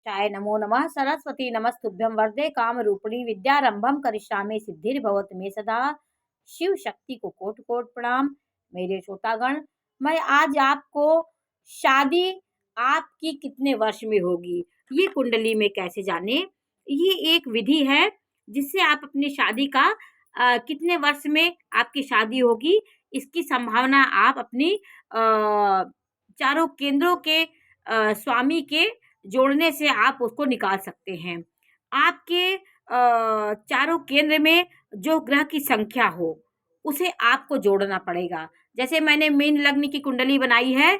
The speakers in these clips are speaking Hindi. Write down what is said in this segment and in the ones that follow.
चाय नमो नमः सरस्वती नमस्तुभ्यं वरदे कामरूपिणी विद्यारंभम करिष्यामि सिद्धिर्भवतु मे सदा। शिव शक्ति को कोटि कोटि प्रणाम। मेरे श्रोतागण, मैं आज आपको शादी आपकी कितने वर्ष में होगी ये कुंडली में कैसे जाने, ये एक विधि है जिससे आप अपनी शादी का कितने वर्ष में आपकी शादी होगी इसकी संभावना आप अपनी चारों केंद्रों के स्वामी के जोड़ने से आप उसको निकाल सकते हैं। आपके चारों केंद्र में जो ग्रह की संख्या हो उसे आपको जोड़ना पड़ेगा। जैसे मैंने मीन लग्न की कुंडली बनाई है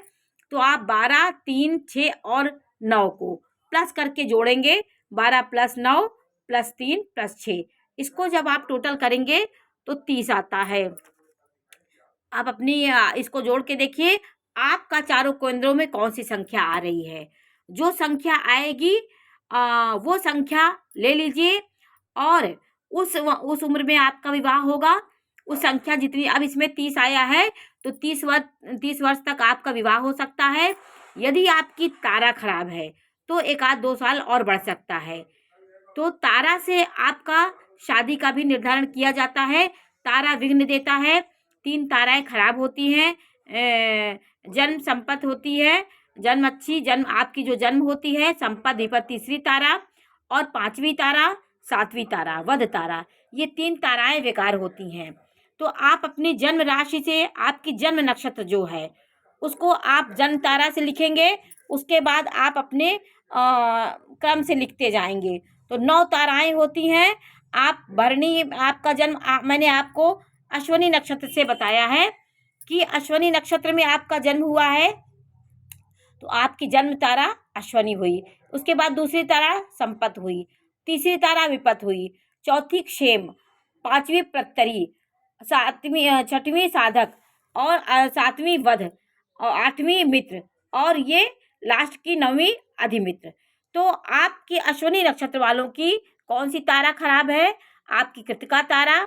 तो आप 12, 3, 6 और 9 को प्लस करके जोड़ेंगे। 12 + 9 + 3 + 6, इसको जब आप टोटल करेंगे तो 30 आता है। आप अपनी इसको जोड़ के देखिए आपका चारों केंद्रों में कौन सी संख्या आ रही है। जो संख्या आएगी वो संख्या ले लीजिए और उस उम्र में आपका विवाह होगा। उस संख्या जितनी, अब इसमें 30 आया है तो 30 वर्ष तक आपका विवाह हो सकता है। यदि आपकी तारा खराब है तो 1 आध 2 साल और बढ़ सकता है। तो तारा से आपका शादी का भी निर्धारण किया जाता है। तारा विघ्न देता है। 3 ताराएं खराब होती हैं। जन्म संपत्ति होती है, जन्म अच्छी, जन्म आपकी जो जन्म होती है संपत्ति विपत्ति, तीसरी तारा और 5वीं तारा, 7वीं तारा वध तारा, ये 3 ताराएं बेकार होती हैं। तो आप अपनी जन्म राशि से आपकी जन्म नक्षत्र जो है उसको आप जन्म तारा से लिखेंगे। उसके बाद आप अपने क्रम से लिखते जाएंगे। तो 9 ताराएं होती हैं। आप भरणी, आपका जन्म मैंने आपको अश्विनी नक्षत्र से बताया है कि अश्विनी नक्षत्र में आपका जन्म हुआ है तो आपकी जन्म तारा अश्विनी हुई। उसके बाद दूसरी तारा संपत हुई, तीसरी तारा विपत हुई, चौथी क्षेम, 5वीं प्रत्यरी, 6वीं साधक और 7वीं वध और 8वीं मित्र और ये लास्ट की 9वीं अधिमित्र। तो आपके अश्विनी नक्षत्र वालों की कौन सी तारा खराब है? आपकी कृतिका तारा।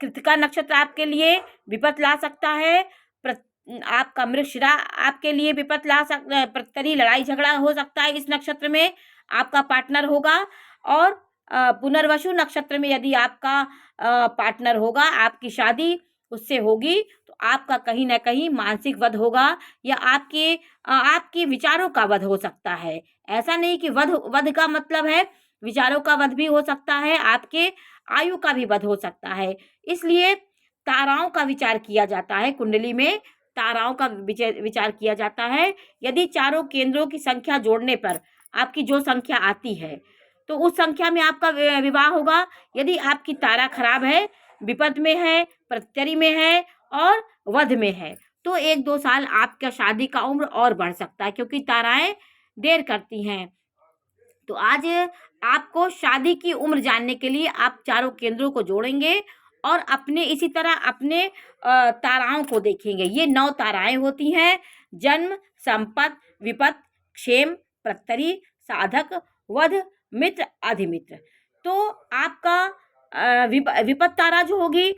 कृतिका नक्षत्र आपके लिए विपत ला सकता है। आपका मृगशिरा आपके लिए विपत ला सकता है। प्रत्यरी लड़ाई झगड़ा हो सकता है इस नक्षत्र में, आपका पार्टनर होगा। और पुनर्वसु नक्षत्र में यदि आपका पार्टनर होगा, आपकी शादी उससे होगी तो आपका कहीं ना कहीं मानसिक वध होगा या आपके विचारों का वध हो सकता है। ऐसा नहीं कि वध का मतलब है विचारों का वध भी हो सकता है, आपके आयु का भी वध हो सकता है। इसलिए ताराओं का विचार किया जाता है कुंडली में, ताराओं का विचार किया जाता है। यदि चारों केंद्रों की संख्या जोड़ने पर आपकी जो संख्या आती है तो उस संख्या में आपका विवाह होगा। यदि आपकी तारा खराब है, विपद में है, प्रत्यरी में है और वध में है तो 1-2 साल आपका शादी का उम्र और बढ़ सकता है क्योंकि ताराएं देर करती हैं। तो आज आपको शादी की उम्र जानने के लिए आप चारों केंद्रों को जोड़ेंगे और अपने इसी तरह अपने ताराओं को देखेंगे। ये 9 ताराएं होती हैं: जन्म, संपत, विपत, क्षेम, प्रत्यरी, साधक, वध, मित्र, अधिमित्र। तो आपका विपत तारा जो होगी,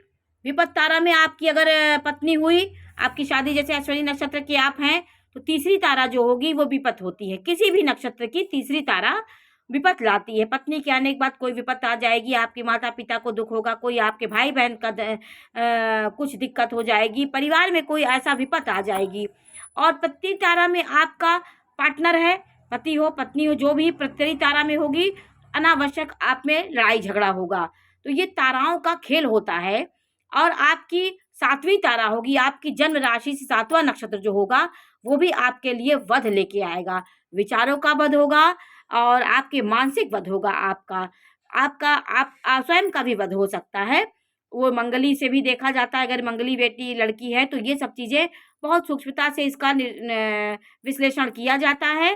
विपत तारा में आपकी अगर पत्नी हुई, आपकी शादी जैसे अश्विनी नक्षत्र के आप हैं तो तीसरी तारा जो होगी वो विपत होती है। किसी भी नक्षत्र की तीसरी तारा विपत लाती है। पत्नी के आने के बाद कोई विपत आ जाएगी, आपके माता पिता को दुख होगा, कोई आपके भाई बहन का कुछ दिक्कत हो जाएगी, परिवार में कोई ऐसा विपत आ जाएगी। और प्रत्येक तारा में आपका पार्टनर है, पति हो पत्नी हो, जो भी प्रत्येक तारा में होगी अनावश्यक आप में लड़ाई झगड़ा होगा। तो ये ताराओं का खेल होता है। और आपकी 7वीं तारा होगी, आपकी जन्म राशि से 7वां नक्षत्र जो होगा वो भी आपके लिए वध लेके आएगा। विचारों का वध होगा और आपके मानसिक वध होगा। आपका आप स्वयं का भी वध हो सकता है। वो मंगली से भी देखा जाता है, अगर मंगली बेटी लड़की है तो ये सब चीज़ें बहुत सूक्ष्मता से इसका विश्लेषण किया जाता है।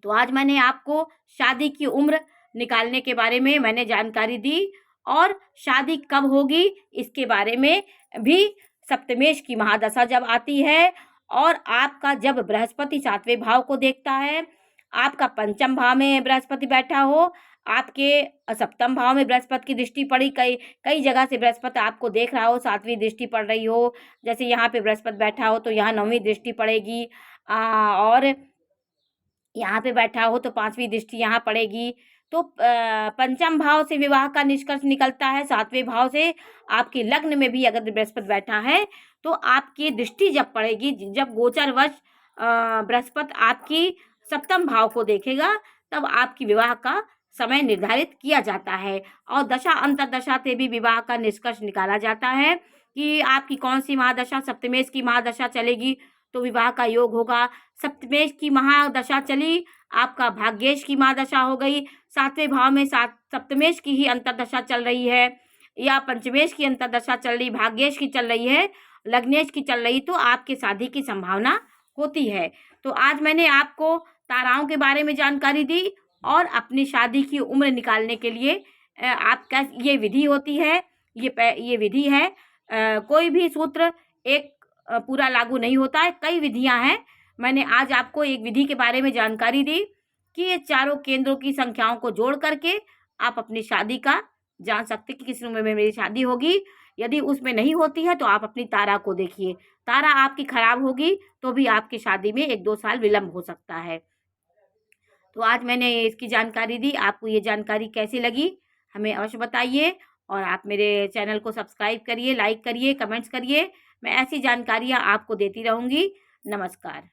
तो आज मैंने आपको शादी की उम्र निकालने के बारे में मैंने जानकारी दी और शादी कब होगी इसके बारे में भी। सप्तमेश की महादशा जब आती है और आपका जब बृहस्पति 7वें भाव को देखता है, आपका पंचम भाव में बृहस्पति बैठा हो, आपके सप्तम भाव में बृहस्पति की दृष्टि पड़ी, कई जगह से बृहस्पति आपको देख रहा हो, 7वीं दृष्टि पड़ रही हो, जैसे यहाँ पे बृहस्पति बैठा हो तो यहाँ 9वीं दृष्टि पड़ेगी। और यहाँ पे बैठा हो तो 5वीं दृष्टि यहाँ पड़ेगी। तो पंचम भाव से विवाह का निष्कर्ष निकलता है, 7वें भाव से आपके लग्न में भी अगर बृहस्पति बैठा है तो आपकी दृष्टि जब पड़ेगी, जब गोचरवश बृहस्पति आपकी सप्तम भाव को देखेगा, तब आपकी विवाह का समय निर्धारित किया जाता है। और दशा अंतर्दशा से भी विवाह का निष्कर्ष निकाला जाता है कि आपकी कौन सी महादशा, सप्तमेश की महादशा चलेगी तो विवाह का योग होगा। सप्तमेश की महादशा चली, आपका भाग्येश की महादशा हो गई, 7वें भाव में सप्तमेश की ही अंतर्दशा चल रही है, या पंचमेश की अंतर्दशा चल रही, भाग्येश की चल रही है, लग्नेश की चल रही, तो आपके शादी की संभावना होती है। तो आज मैंने आपको ताराओं के बारे में जानकारी दी और अपनी शादी की उम्र निकालने के लिए आपका ये विधि होती है, ये विधि है। कोई भी सूत्र एक पूरा लागू नहीं होता है, कई विधियां हैं। मैंने आज आपको एक विधि के बारे में जानकारी दी कि ये चारों केंद्रों की संख्याओं को जोड़ करके आप अपनी शादी का जान सकते कि किस उम्र में मेरी शादी होगी। यदि उसमें नहीं होती है तो आप अपनी तारा को देखिए, तारा आपकी खराब होगी तो भी आपकी शादी में 1-2 साल विलम्ब हो सकता है। तो आज मैंने इसकी जानकारी दी। आपको ये जानकारी कैसी लगी हमें अवश्य बताइए, और आप मेरे चैनल को सब्सक्राइब करिए, लाइक करिए, कमेंट्स करिए। मैं ऐसी जानकारियाँ आपको देती रहूँगी। नमस्कार।